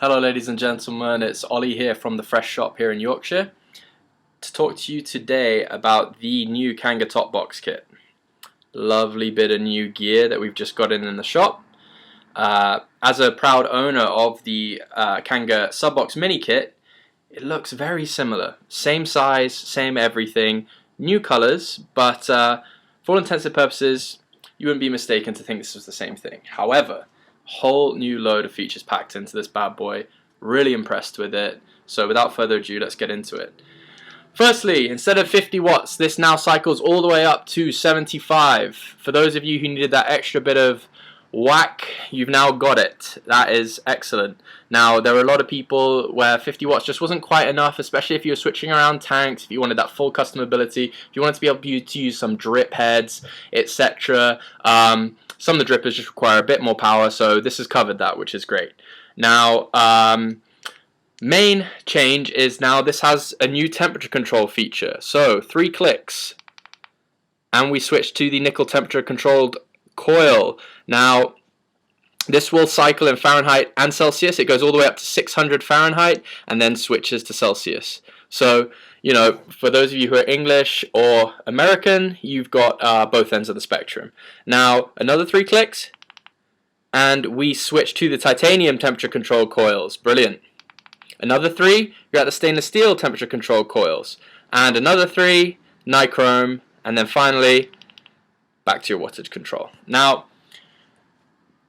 Hello ladies and gentlemen, it's Ollie here from the Fresh Shop here in Yorkshire to talk to you today about the new Kangertech Topbox kit. Lovely bit of new gear that we've just got in the shop. As a proud owner of the Kbox Mini kit, it looks very similar. Same size, same everything, new colours, but for all intents and purposes you wouldn't be mistaken to think this was the same thing. However, whole new load of features packed into this bad boy. Really impressed with it. So without further ado, let's get into it. Firstly, instead of 50 watts, this now cycles all the way up to 75. For those of you who needed that extra bit of whack, you've now got it. That is excellent. Now, there are a lot of people where 50 watts just wasn't quite enough, especially if you were switching around tanks, if you wanted that full customability, if you wanted to be able to use some drip heads, etc. Some of the drippers just require a bit more power, so this has covered that, which is great. Now, main change is now this has a new temperature control feature. So 3 clicks and we switch to the nickel temperature controlled coil. Now this will cycle in Fahrenheit and Celsius. It goes all the way up to 600 Fahrenheit and then switches to Celsius. So, you know, for those of you who are English or American, you've got both ends of the spectrum. Now, another 3 clicks, and we switch to the titanium temperature control coils. Brilliant. Another 3, you're at the stainless steel temperature control coils. And another 3, nichrome, and then finally, back to your wattage control. Now,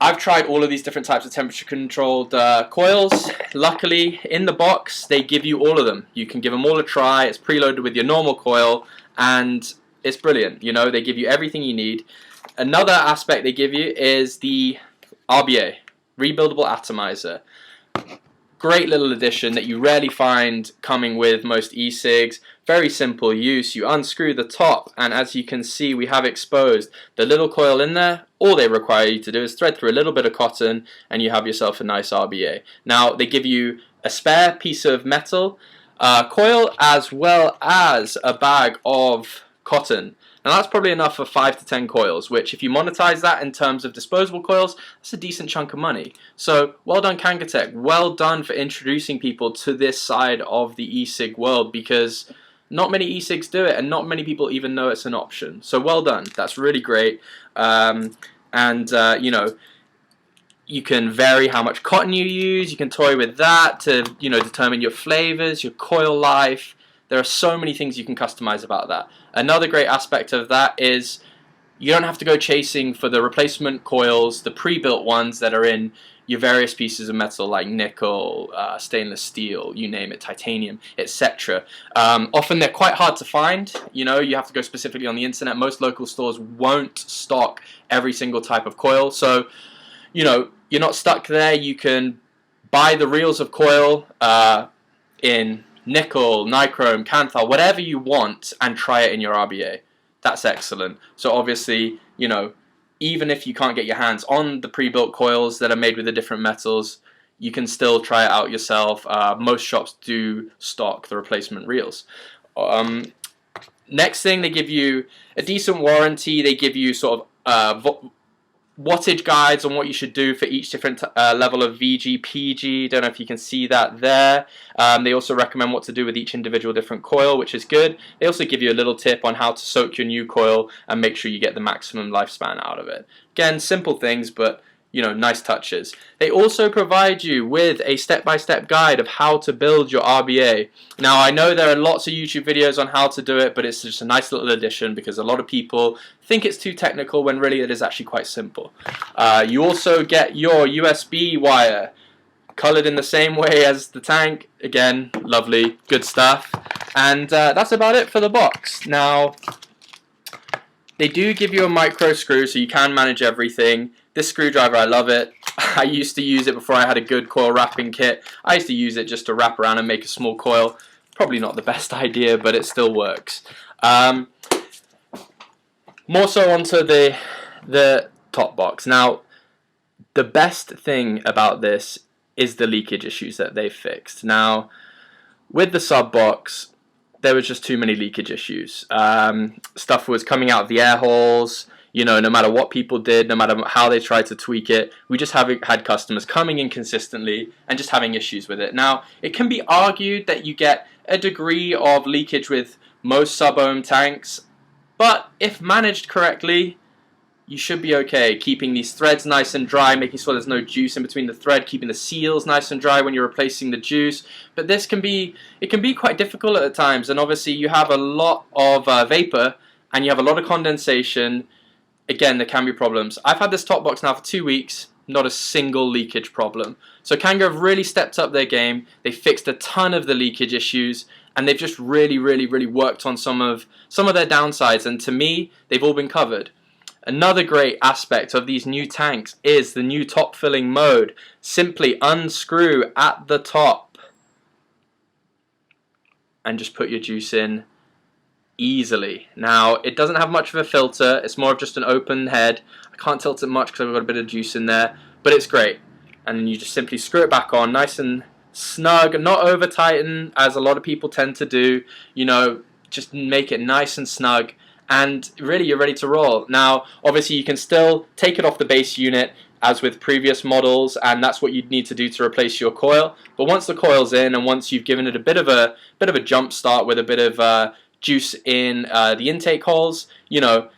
I've tried all of these different types of temperature controlled coils. Luckily, in the box, they give you all of them. You can give them all a try. It's preloaded with your normal coil, and it's brilliant. You know, they give you everything you need. Another aspect they give you is the RBA, Rebuildable Atomizer. Great little addition that you rarely find coming with most e-cigs. Very simple use. You unscrew the top, and as you can see, we have exposed the little coil in there. All they require you to do is thread through a little bit of cotton and you have yourself a nice RBA. Now, they give you a spare piece of metal coil as well as a bag of cotton. Now that's probably enough for 5 to 10 coils, which if you monetize that in terms of disposable coils, that's a decent chunk of money. So well done Kangertech, well done for introducing people to this side of the e-cig world, because not many e-cigs do it and not many people even know it's an option. So well done, that's really great. You know, you can vary how much cotton you use, you can toy with that to, you know, determine your flavors, your coil life. There are so many things you can customize about that. Another great aspect of that is you don't have to go chasing for the replacement coils, the pre-built ones that are in your various pieces of metal like nickel, stainless steel, you name it, titanium, etc. Often they're quite hard to find. You know, you have to go specifically on the internet. Most local stores won't stock every single type of coil. So, you know, you're not stuck there. You can buy the reels of coil in nickel, nichrome, canthal, whatever you want, and try it in your RBA. That's excellent. So obviously, you know, even if you can't get your hands on the pre-built coils that are made with the different metals, you can still try it out yourself. Most shops do stock the replacement reels. Next thing, they give you a decent warranty. They give you sort of wattage guides on what you should do for each different level of VG, PG. Don't know if you can see that there. They also recommend what to do with each individual different coil, which is good. They also give you a little tip on how to soak your new coil and make sure you get the maximum lifespan out of it. Again, simple things, but you know, nice touches. They also provide you with a step-by-step guide of how to build your RBA. Now, I know there are lots of YouTube videos on how to do it, but it's just a nice little addition because a lot of people think it's too technical when really it is actually quite simple. You also get your USB wire colored in the same way as the tank. Again, lovely, good stuff. And that's about it for the box. Now, they do give you a micro screw so you can manage everything. This screwdriver, I love it. I used to use it before I had a good coil wrapping kit. I used to use it just to wrap around and make a small coil. Probably not the best idea, but it still works. More so onto the top box. Now, the best thing about this is the leakage issues that they've fixed. Now, with the sub box, there was just too many leakage issues. Stuff was coming out of the air holes. You know, no matter what people did, no matter how they tried to tweak it, we just have had customers coming in consistently and just having issues with it. Now, it can be argued that you get a degree of leakage with most sub-ohm tanks, but if managed correctly, you should be okay, keeping these threads nice and dry, making sure there's no juice in between the thread, keeping the seals nice and dry when you're replacing the juice. But this can be quite difficult at times, and obviously you have a lot of vapor and you have a lot of condensation. Again, there can be problems. I've had this top box now for 2 weeks, not a single leakage problem. So Kango have really stepped up their game. They fixed a ton of the leakage issues, and they've just really worked on some of their downsides, and to me, they've all been covered. Another great aspect of these new tanks is the new top filling mode. Simply unscrew at the top and just put your juice in easily. Now, it doesn't have much of a filter, it's more of just an open head. I can't tilt it much because I've got a bit of juice in there, but it's great. And then you just simply screw it back on, nice and snug, not over tighten as a lot of people tend to do. You know, just make it nice and snug, and really you're ready to roll. Now, obviously you can still take it off the base unit as with previous models, and that's what you'd need to do to replace your coil. But once the coil's in, and once you've given it a bit of a jump start with a bit of juice in the intake holes, you know,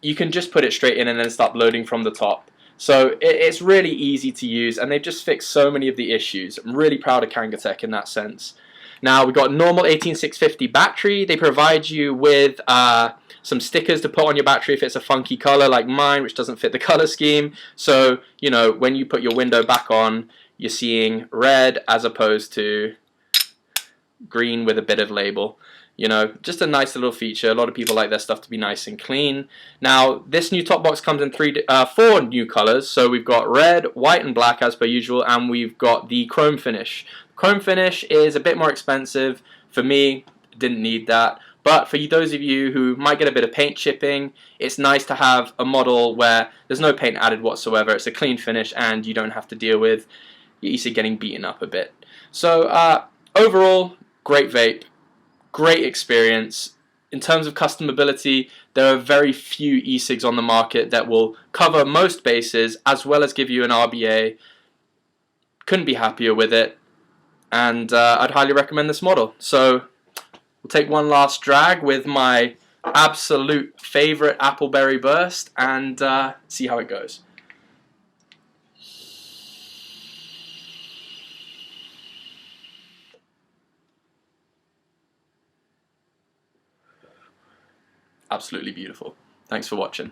you can just put it straight in and then start loading from the top. So it's really easy to use, and they've just fixed so many of the issues. I'm really proud of Kangertech in that sense. Now, we've got normal 18650 battery. They provide you with some stickers to put on your battery if it's a funky color like mine, which doesn't fit the color scheme. So, you know, when you put your window back on, you're seeing red as opposed to green with a bit of label. You know, just a nice little feature. A lot of people like their stuff to be nice and clean. Now, this new top box comes in 4 new colors. So we've got red, white, and black as per usual, and we've got the chrome finish. Chrome finish is a bit more expensive. For me, didn't need that. But for those of you who might get a bit of paint chipping, it's nice to have a model where there's no paint added whatsoever. It's a clean finish, and you don't have to deal with your e-cig getting beaten up a bit. So overall, great vape. Great experience. In terms of customability, there are very few e-cigs on the market that will cover most bases as well as give you an RBA. Couldn't be happier with it, and I'd highly recommend this model. So we'll take one last drag with my absolute favorite Appleberry Burst and see how it goes. Absolutely beautiful. Thanks for watching.